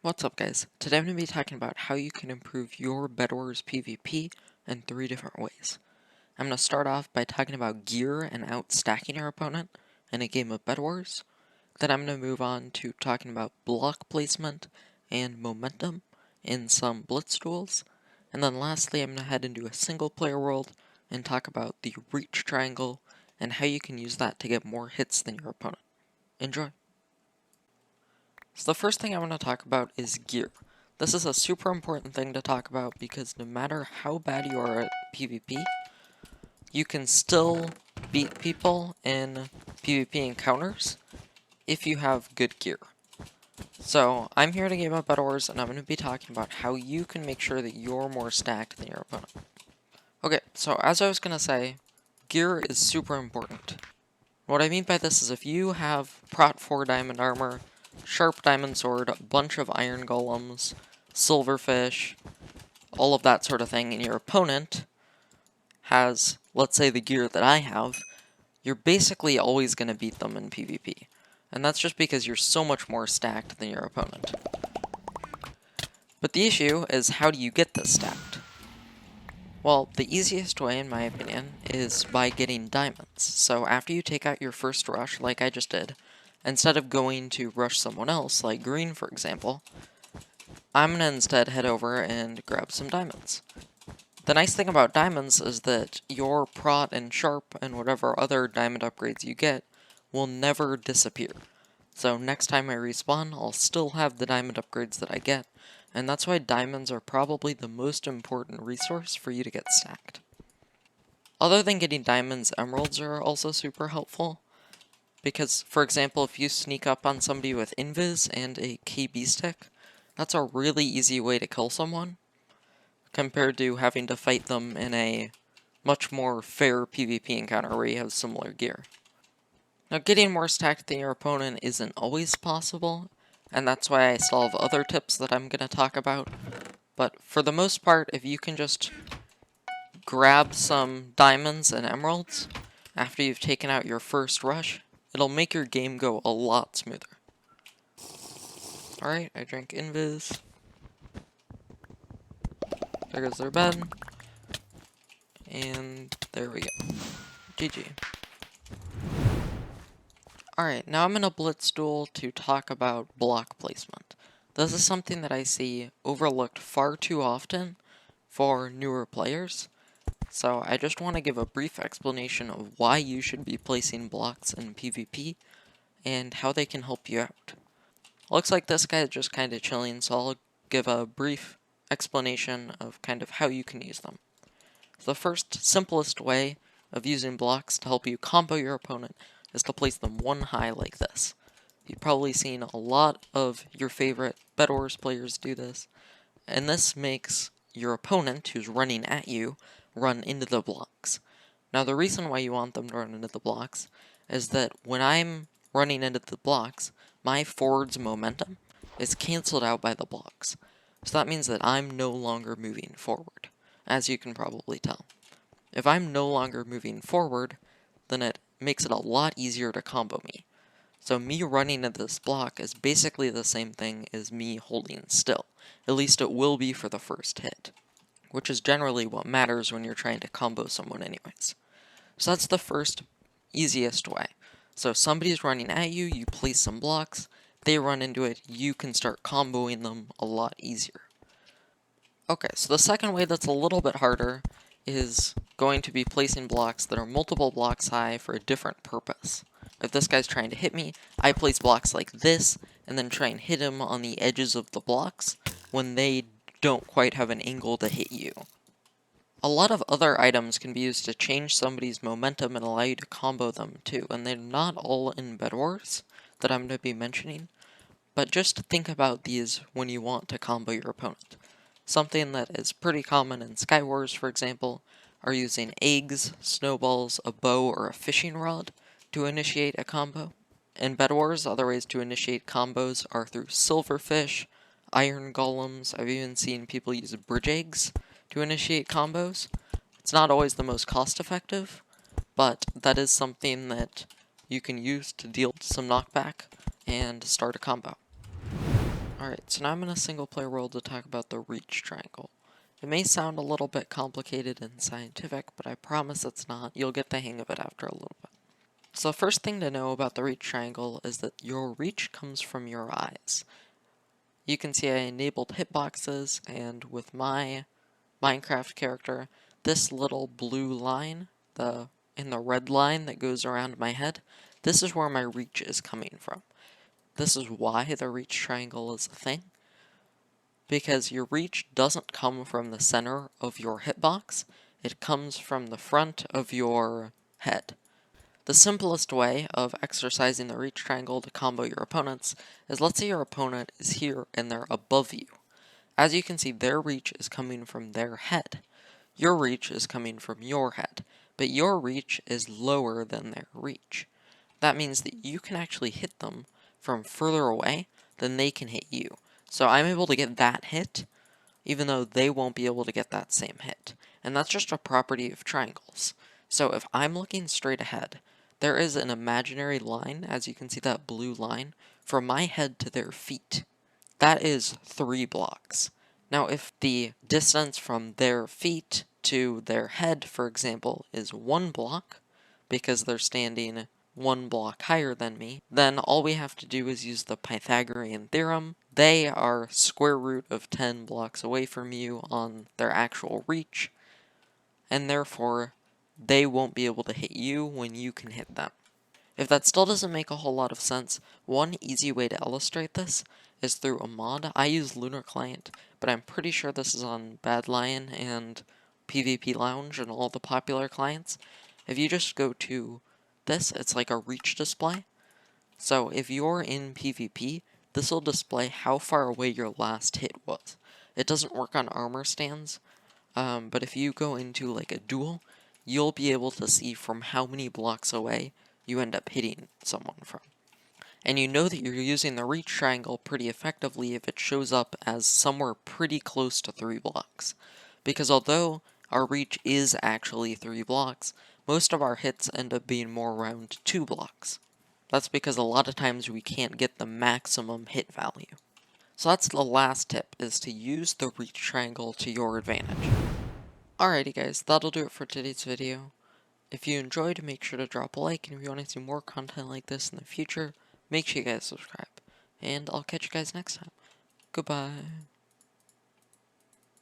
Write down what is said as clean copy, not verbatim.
What's up, guys? Today I'm going to be talking about how you can improve your Bedwars PvP in 3 different ways. I'm going to start off by talking about gear and outstacking your opponent in a game of Bedwars. Then I'm going to move on to talking about block placement and momentum in some blitz duels. And then lastly, I'm going to head into a single player world and talk about the reach triangle and how you can use that to get more hits than your opponent. Enjoy! So the first thing I want to talk about is gear. This is a super important thing to talk about because no matter how bad you are at PvP, you can still beat people in PvP encounters if you have good gear. So I'm here to game up Bedwars, and I'm going to be talking about how you can make sure that you're more stacked than your opponent. Okay, so as I was going to say, gear is super important. What I mean by this is if you have Prot 4 diamond armor, sharp diamond sword, a bunch of iron golems, silverfish, all of that sort of thing, and your opponent has, let's say, the gear that I have, you're basically always going to beat them in PvP. And that's just because you're so much more stacked than your opponent. But the issue is, how do you get this stacked? Well, the easiest way, in my opinion, is by getting diamonds. So after you take out your first rush, like I just did, instead of going to rush someone else, like green for example, I'm going to instead head over and grab some diamonds. The nice thing about diamonds is that your prot and sharp and whatever other diamond upgrades you get will never disappear. So next time I respawn, I'll still have the diamond upgrades that I get, and that's why diamonds are probably the most important resource for you to get stacked. Other than getting diamonds, emeralds are also super helpful, because, for example, if you sneak up on somebody with invis and a KB stick, that's a really easy way to kill someone, compared to having to fight them in a much more fair PvP encounter where you have similar gear. Now, getting more stacked than your opponent isn't always possible, and that's why I still have other tips that I'm going to talk about. But for the most part, if you can just grab some diamonds and emeralds after you've taken out your first rush, it'll make your game go a lot smoother. Alright, I drank invis. There goes their bed. And there we go. GG. Alright, now I'm in a blitz duel to talk about block placement. This is something that I see overlooked far too often for newer players, so I just want to give a brief explanation of why you should be placing blocks in PvP and how they can help you out. Looks like this guy is just kind of chilling, so I'll give a brief explanation of kind of how you can use them. The first, simplest way of using blocks to help you combo your opponent is to place them one high like this. You've probably seen a lot of your favorite Bedwars players do this, and this makes your opponent, who's running at you, run into the blocks. Now the reason why you want them to run into the blocks is that when I'm running into the blocks, my forward's momentum is cancelled out by the blocks. So that means that I'm no longer moving forward, as you can probably tell. If I'm no longer moving forward, then it makes it a lot easier to combo me. So me running into this block is basically the same thing as me holding still. At least it will be for the first hit, which is generally what matters when you're trying to combo someone anyways. So that's the first, easiest way. So if somebody's running at you, you place some blocks, they run into it, you can start comboing them a lot easier. Okay, so the second way that's a little bit harder is going to be placing blocks that are multiple blocks high for a different purpose. If this guy's trying to hit me, I place blocks like this, and then try and hit him on the edges of the blocks when they don't quite have an angle to hit you. A lot of other items can be used to change somebody's momentum and allow you to combo them too, and they're not all in Bedwars that I'm going to be mentioning, but just think about these when you want to combo your opponent. Something that is pretty common in Skywars, for example, are using eggs, snowballs, a bow, or a fishing rod to initiate a combo. In Bedwars, other ways to initiate combos are through silverfish, iron golems. I've even seen people use bridge eggs to initiate combos. It's not always the most cost-effective, but that is something that you can use to deal some knockback and start a combo. Alright, so now I'm in a single player world to talk about the reach triangle. It may sound a little bit complicated and scientific, but I promise it's not. You'll get the hang of it after a little bit. So the first thing to know about the reach triangle is that your reach comes from your eyes. You can see I enabled hitboxes, and with my Minecraft character, this little blue line, in the red line that goes around my head, this is where my reach is coming from. This is why the reach triangle is a thing, because your reach doesn't come from the center of your hitbox, it comes from the front of your head. The simplest way of exercising the reach triangle to combo your opponents is, let's say your opponent is here and they're above you. As you can see, their reach is coming from their head. Your reach is coming from your head, but your reach is lower than their reach. That means that you can actually hit them from further away than they can hit you. So I'm able to get that hit, even though they won't be able to get that same hit. And that's just a property of triangles. So if I'm looking straight ahead, there is an imaginary line, as you can see that blue line, from my head to their feet. That is 3 blocks. Now if the distance from their feet to their head, for example, is 1 block, because they're standing 1 block higher than me, then all we have to do is use the Pythagorean theorem. They are square root of 10 blocks away from you on their actual reach, and therefore they won't be able to hit you when you can hit them. If that still doesn't make a whole lot of sense, one easy way to illustrate this is through a mod. I use Lunar Client, but I'm pretty sure this is on Bad Lion and PvP Lounge and all the popular clients. If you just go to this, it's like a reach display. So if you're in PvP, this will display how far away your last hit was. It doesn't work on armor stands, but if you go into like a duel, you'll be able to see from how many blocks away you end up hitting someone from. And you know that you're using the reach triangle pretty effectively if it shows up as somewhere pretty close to 3 blocks. Because although our reach is actually 3 blocks, most of our hits end up being more around 2 blocks. That's because a lot of times we can't get the maximum hit value. So that's the last tip, is to use the reach triangle to your advantage. Alrighty guys, that'll do it for today's video. If you enjoyed, make sure to drop a like, and if you want to see more content like this in the future, make sure you guys subscribe. And I'll catch you guys next time. Goodbye.